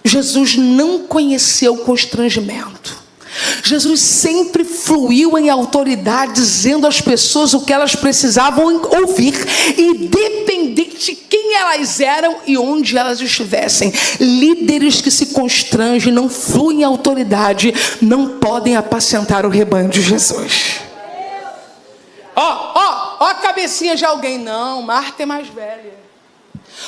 Jesus não conheceu constrangimento. Jesus sempre fluiu em autoridade, dizendo às pessoas o que elas precisavam ouvir, independente de quem elas eram e onde elas estivessem. Líderes que se constrangem, não fluem em autoridade, não podem apacentar o rebanho de Jesus. Ó a cabecinha de alguém. Não, Marta é mais velha.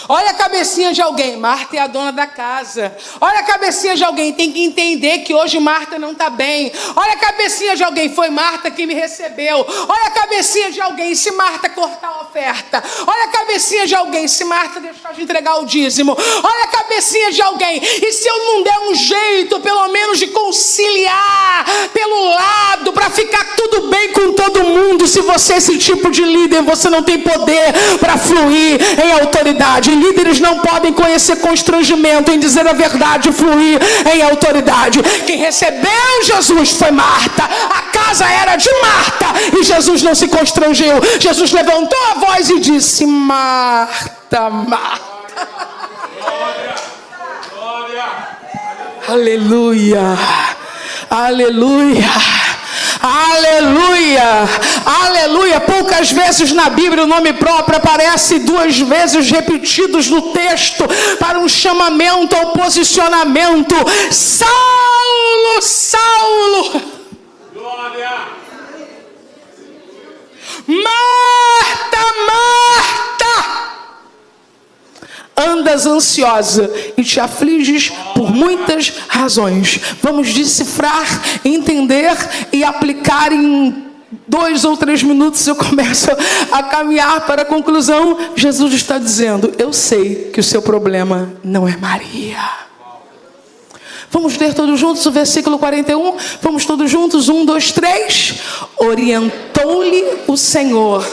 Olha a cabecinha de alguém, Marta é a dona da casa. Olha a cabecinha de alguém, tem que entender que hoje Marta não está bem. Olha a cabecinha de alguém, foi Marta que me recebeu. Olha a cabecinha de alguém, se Marta cortar a oferta. Olha a cabecinha de alguém, se Marta deixar de entregar o dízimo. Olha a cabecinha de alguém, e se eu não der um jeito, pelo menos de conciliar pelo lado, para ficar tudo bem com todo mundo. Se você é esse tipo de líder, você não tem poder para fluir em autoridade. Líderes não podem conhecer constrangimento em dizer a verdade e fluir em autoridade. Quem recebeu Jesus foi Marta. A casa era de Marta e Jesus não se constrangeu. Jesus levantou a voz e disse: Marta, Marta. Aleluia, aleluia, aleluia, aleluia. Poucas vezes na Bíblia o nome próprio aparece 2 vezes repetidos no texto para um chamamento ao posicionamento. Saulo, Saulo. Glória. Marta, Marta, andas ansiosa e te afliges por muitas razões. Vamos decifrar, entender e aplicar em 2 ou 3 minutos. Eu começo a caminhar para a conclusão. Jesus está dizendo: eu sei que o seu problema não é Maria. Vamos ler todos juntos o versículo 41. Vamos todos juntos, 1, 2, 3. Orientou-lhe o Senhor: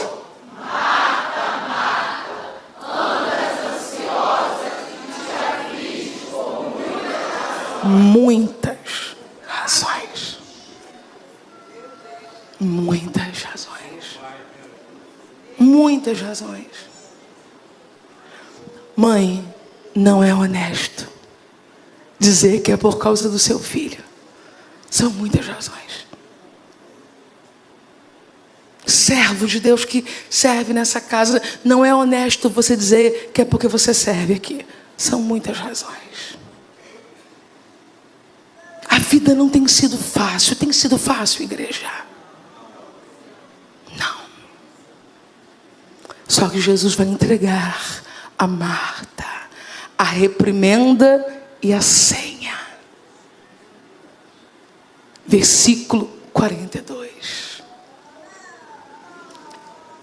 muitas razões. Muitas razões. Muitas razões. Mãe, não é honesto dizer que é por causa do seu filho. São muitas razões. Servo de Deus que serve nessa casa, não é honesto você dizer que é porque você serve aqui. São muitas razões. A vida não tem sido fácil. Tem sido fácil, igreja? Não. Só que Jesus vai entregar a Marta a reprimenda e a senha. Versículo 42.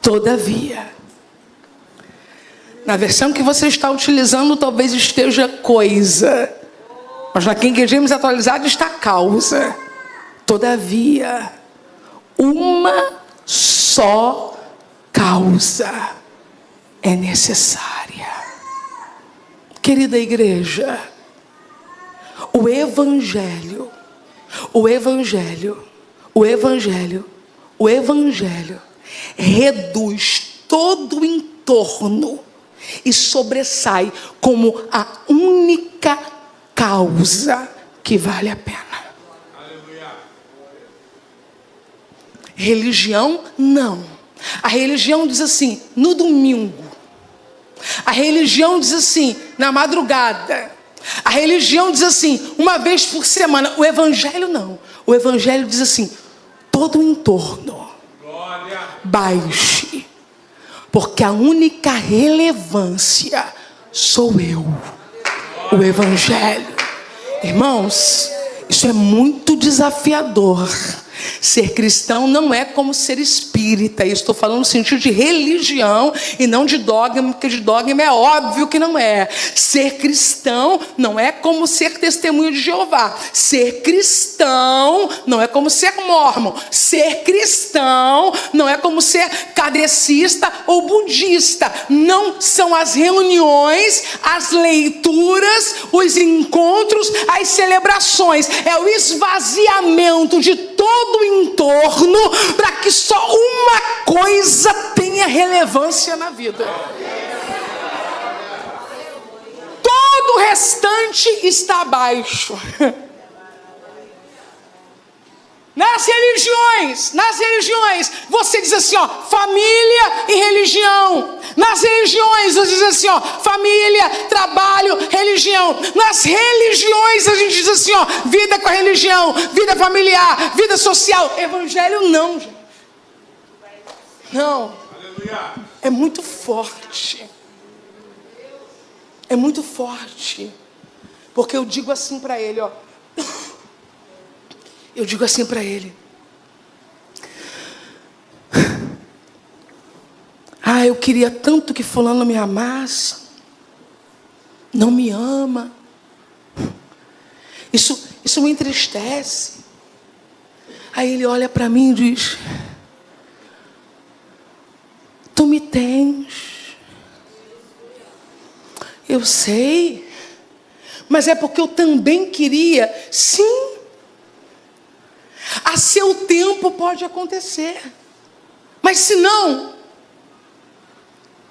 Todavia, na versão que você está utilizando talvez esteja coisa, mas na King James atualizada está causa. Todavia, uma só causa é necessária. Querida igreja, o Evangelho reduz todo o entorno e sobressai como a única causa que vale a pena. Aleluia. Religião, não. A religião diz assim, no domingo. A religião diz assim, na madrugada. A religião diz assim, uma vez por semana. O Evangelho não. O Evangelho diz assim, todo o entorno. Glória. Baixe Porque a única relevância sou eu, o Evangelho. Irmãos, isso é muito desafiador. Ser cristão não é como ser espírita. Eu estou falando no sentido de religião e não de dogma, porque de dogma é óbvio que não é. Ser cristão não é como ser testemunho de Jeová. Ser cristão não é como ser mórmon. Ser cristão não é como ser kardecista ou budista. Não são as reuniões, as leituras, os encontros, as celebrações. É o esvaziamento de todo o entorno para que só uma coisa tenha relevância na vida. Todo o restante está abaixo. Nas religiões, você diz assim, ó, família e religião. Nas religiões, você diz assim, ó, família, trabalho, religião. Nas religiões, a gente diz assim, ó, vida com a religião, vida familiar, vida social. Evangelho não, gente. Não. É muito forte. É muito forte. Porque eu digo assim para ele, ó. Eu digo assim para ele: eu queria tanto que fulano me amasse. Não me ama. Isso me entristece. Aí ele olha para mim e diz: tu me tens. Eu sei. Mas é porque eu também queria. Sim. A seu tempo pode acontecer. Mas se não,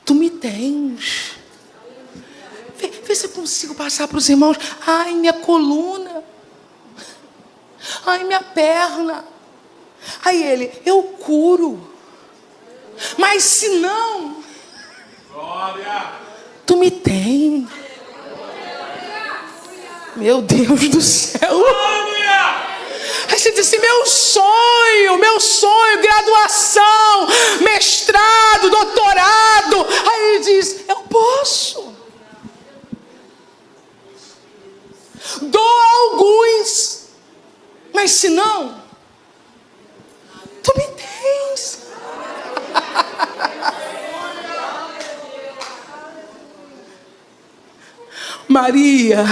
tu me tens. Vê se eu consigo passar para os irmãos. Ai, minha coluna. Ai, minha perna. Aí ele: eu curo. Mas se não, glória, tu me tens. Meu Deus do céu. Aí você diz assim: meu sonho, graduação, mestrado, doutorado. Aí ele diz: eu posso. Dou alguns, mas se não, tu me tens. Maria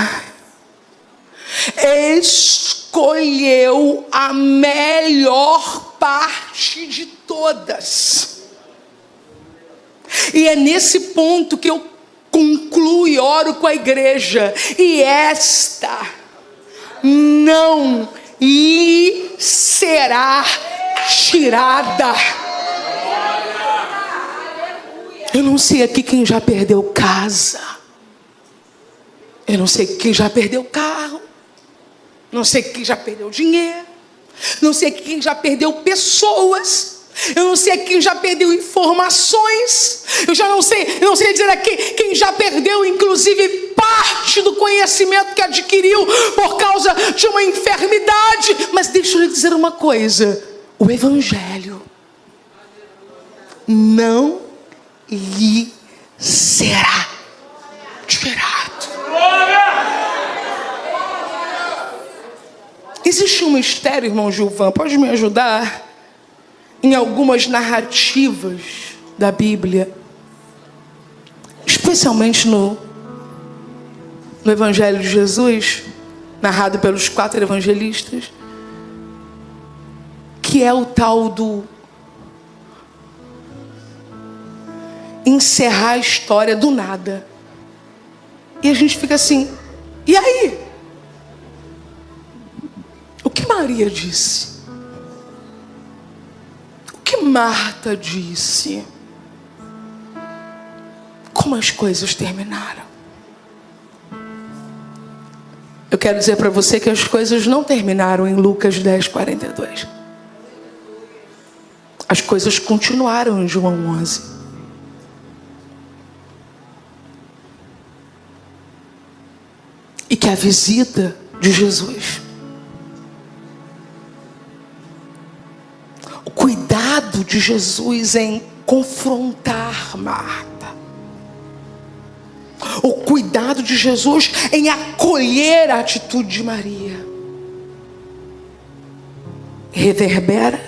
escolheu a melhor parte de todas. E é nesse ponto que eu concluo e oro com a igreja. E esta não lhe será tirada. Eu não sei aqui quem já perdeu casa. Eu não sei quem já perdeu carro. Não sei quem já perdeu dinheiro. Não sei quem já perdeu pessoas. Eu não sei quem já perdeu informações. Eu não sei dizer aqui quem já perdeu, inclusive, parte do conhecimento que adquiriu por causa de uma enfermidade. Mas deixa eu lhe dizer uma coisa: o Evangelho não lhe será tirado. Existe um mistério, irmão Gilvan, pode me ajudar? Em algumas narrativas da Bíblia, especialmente no Evangelho de Jesus, narrado pelos 4 evangelistas, que é o tal do encerrar a história do nada. E a gente fica assim: e aí? O que Maria disse? O que Marta disse? Como as coisas terminaram? Eu quero dizer para você que as coisas não terminaram em Lucas 10:42. As coisas continuaram em João 11. E que a visita de Jesus, o cuidado de Jesus em confrontar Marta. O cuidado de Jesus em acolher a atitude de Maria reverbera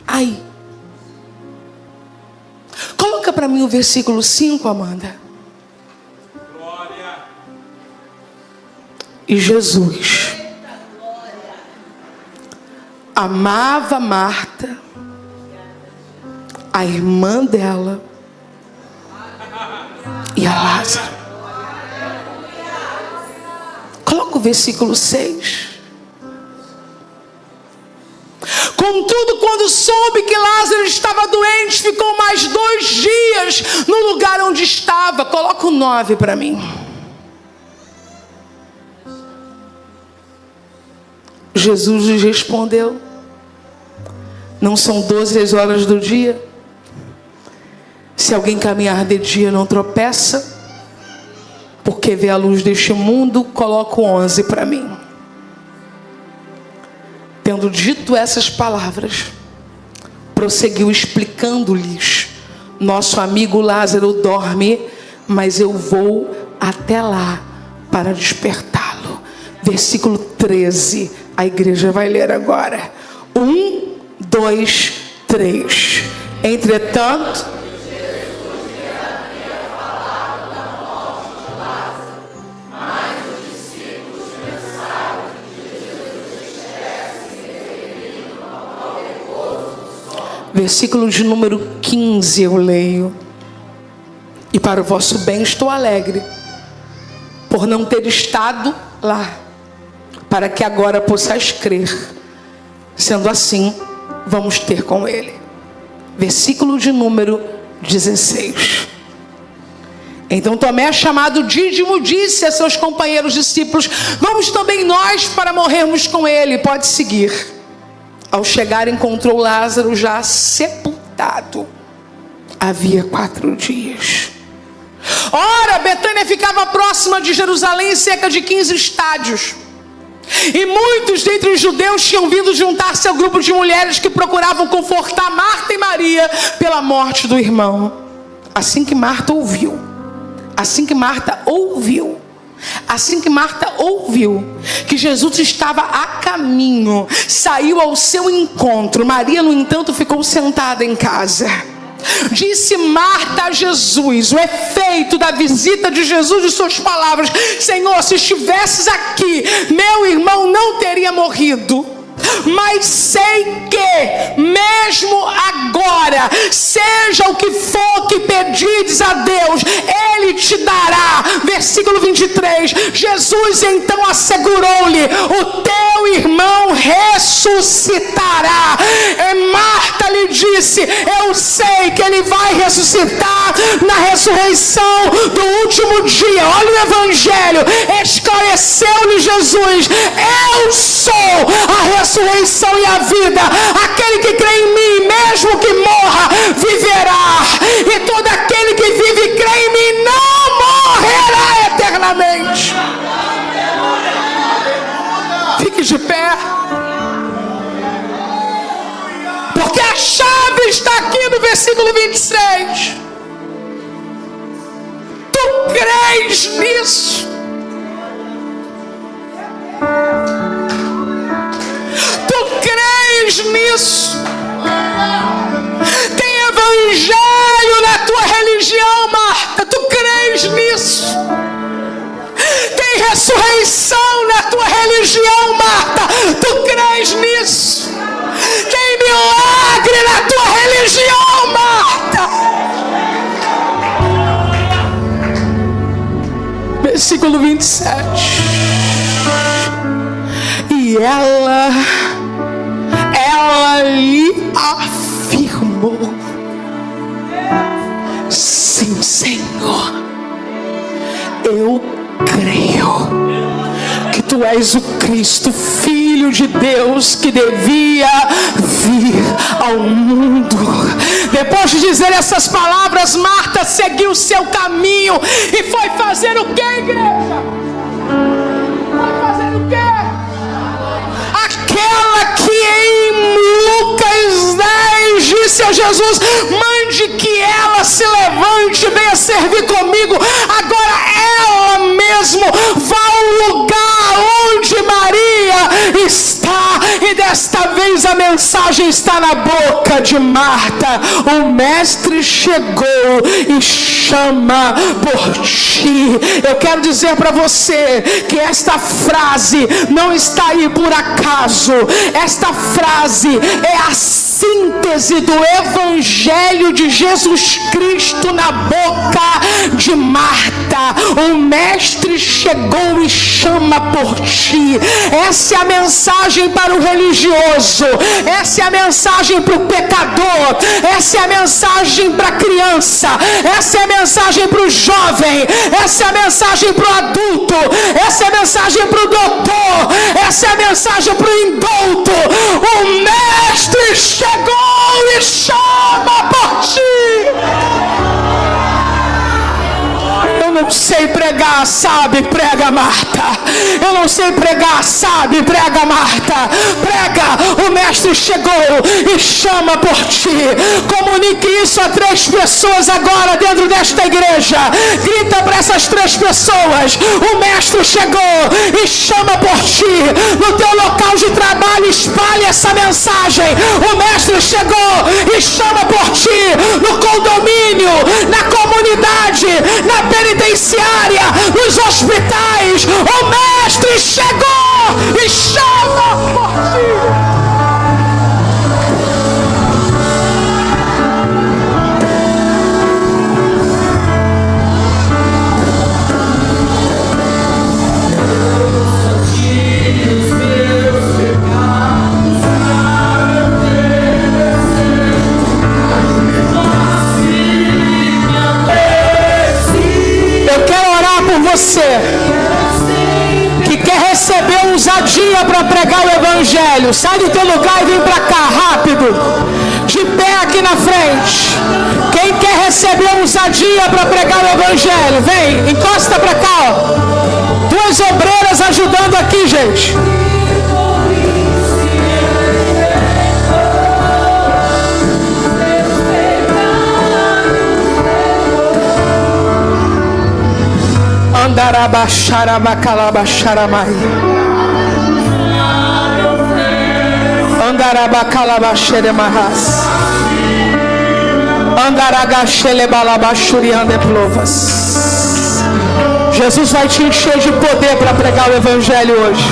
aí. Coloca para mim o versículo 5, Amanda. Glória. E Jesus amava Marta, a irmã dela e a Lázaro. Coloca o versículo 6. Contudo, quando soube que Lázaro estava doente, ficou mais 2 dias no lugar onde estava. Coloca o 9 para mim. Jesus lhes respondeu: não são 12 as horas do dia? Se alguém caminhar de dia não tropeça, porque vê a luz deste mundo. Coloca o 11 para mim. Tendo dito essas palavras, prosseguiu explicando-lhes: nosso amigo Lázaro dorme, mas eu vou até lá para despertá-lo. Versículo 13, a igreja vai ler agora. 1, 2, 3. Entretanto, versículo de número 15 eu leio: e para o vosso bem estou alegre, por não ter estado lá, para que agora possais crer. Sendo assim, vamos ter com ele. Versículo de número 16. Então Tomé, chamado Dídimo, disse a seus companheiros discípulos: vamos também nós para morrermos com ele. Pode seguir. Ao chegar, encontrou Lázaro já sepultado. Havia 4 dias. Ora, Betânia ficava próxima de Jerusalém, cerca de 15 estádios. E muitos dentre os judeus tinham vindo juntar-se ao grupo de mulheres que procuravam confortar Marta e Maria pela morte do irmão. Assim que Marta ouviu que Jesus estava a caminho, saiu ao seu encontro. Maria, no entanto, ficou sentada em casa. Disse Marta a Jesus, o efeito da visita de Jesus e suas palavras: Senhor, se estivesses aqui, meu irmão não teria morrido. Mas sei que, mesmo agora, seja o que for que pedires a Deus, Ele te dará. Versículo 23. Jesus então assegurou-lhe: o teu irmão ressuscitará. E Marta lhe disse: eu sei que ele vai ressuscitar na ressurreição do último dia. Olha o evangelho. Esclareceu-lhe Jesus: eu sou a ressurreição e a vida. Aquele que crê em mim, mesmo que morra, viverá. E todo aquele que vive e crê em mim não morrerá eternamente. Fique de pé, porque a chave está aqui no versículo 26. Tu crês nisso? Crês nisso? Tem evangelho na tua religião, Marta? Tu crês nisso? Tem ressurreição na tua religião, Marta? Tu crês nisso? Tem milagre na tua religião, Marta? Versículo 27. E ela lhe afirmou: sim, Senhor, eu creio que tu és o Cristo, Filho de Deus, que devia vir ao mundo. Depois de dizer essas palavras, Marta seguiu seu caminho e foi fazer o que, igreja? Foi fazer o quê? Aquela que em Lucas 10 disse a Jesus: mande mande que ela se levante e venha servir comigo. Agora ela mesmo vai ao lugar onde Maria está, e desta vez a mensagem está na boca de Marta: o mestre chegou e chama por ti. Eu quero dizer para você que esta frase não está aí por acaso. Esta frase é a síntese do Evangelho de Jesus Cristo na boca de Marta. O mestre chegou e chama por ti. Essa é a mensagem para o religioso, essa é a mensagem para o pecador, essa é a mensagem para a criança, essa é a mensagem para o jovem, essa é a mensagem para o adulto, essa é a mensagem para o doutor, essa é a mensagem para o indulto. O mestre chegou e chama por ti. Eu não sei pregar, sabe? Prega, Marta. Eu não sei pregar, sabe? Prega, Marta. Prega, o mestre chegou e chama por ti. Comunique isso a 3 pessoas agora dentro desta igreja. Grita para essas 3 pessoas: o mestre chegou e chama por ti. No teu local de trabalho, espalhe essa mensagem: o mestre chegou e chama por ti. No condomínio, na comunidade, na penitenciária, nos hospitais, o mestre chegou e chama por ti. Você que quer receber ousadia para pregar o Evangelho, sai do teu lugar e vem para cá, rápido, de pé aqui na frente. Quem quer receber ousadia para pregar o Evangelho, vem, encosta para cá, ó. 2 obreiras ajudando aqui, gente. Andarabacharabacalabacharamai. Andarabacalabacheremahas. Andaragachelebalabaxuriandeplovas. Jesus vai te encher de poder para pregar o Evangelho hoje.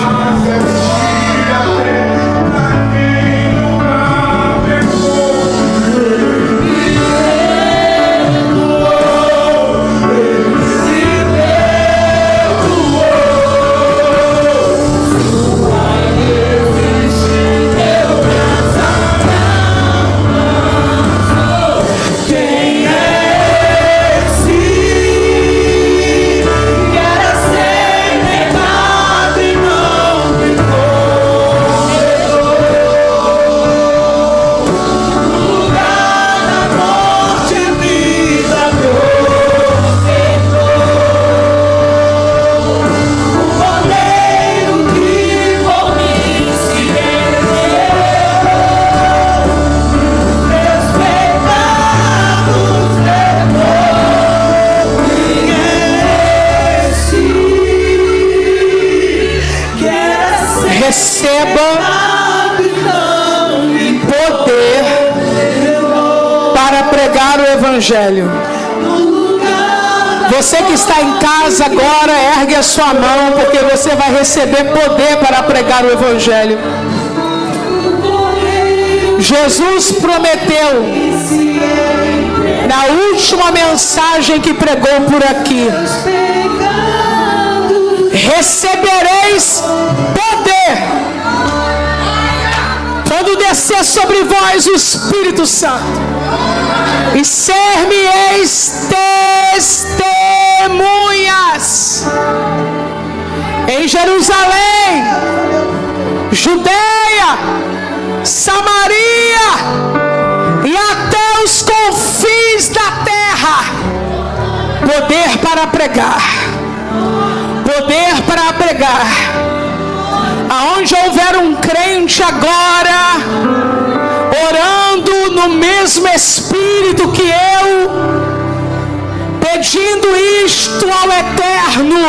Receba poder para pregar o Evangelho. Você que está em casa agora, ergue a sua mão, porque você vai receber poder para pregar o Evangelho. Jesus prometeu, na última mensagem que pregou por aqui: recebereis poder quando descer sobre vós o Espírito Santo, e ser-me-eis testemunhas em Jerusalém, Judeia, Samaria e até os confins da terra. Poder para pregar. Poder para pregar. Aonde houver um crente agora orando no mesmo Espírito acredito que eu, pedindo isto ao Eterno,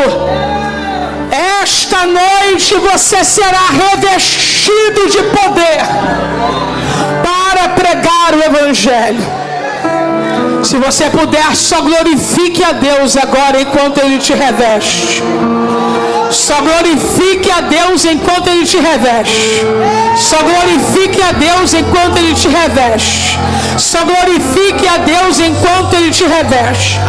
esta noite você será revestido de poder para pregar o Evangelho. Se você puder, só glorifique a Deus agora enquanto Ele te reveste. Só glorifique a Deus enquanto Ele te reveste. Só glorifique a Deus enquanto Ele te reveste. Só glorifique a Deus enquanto Ele te reveste.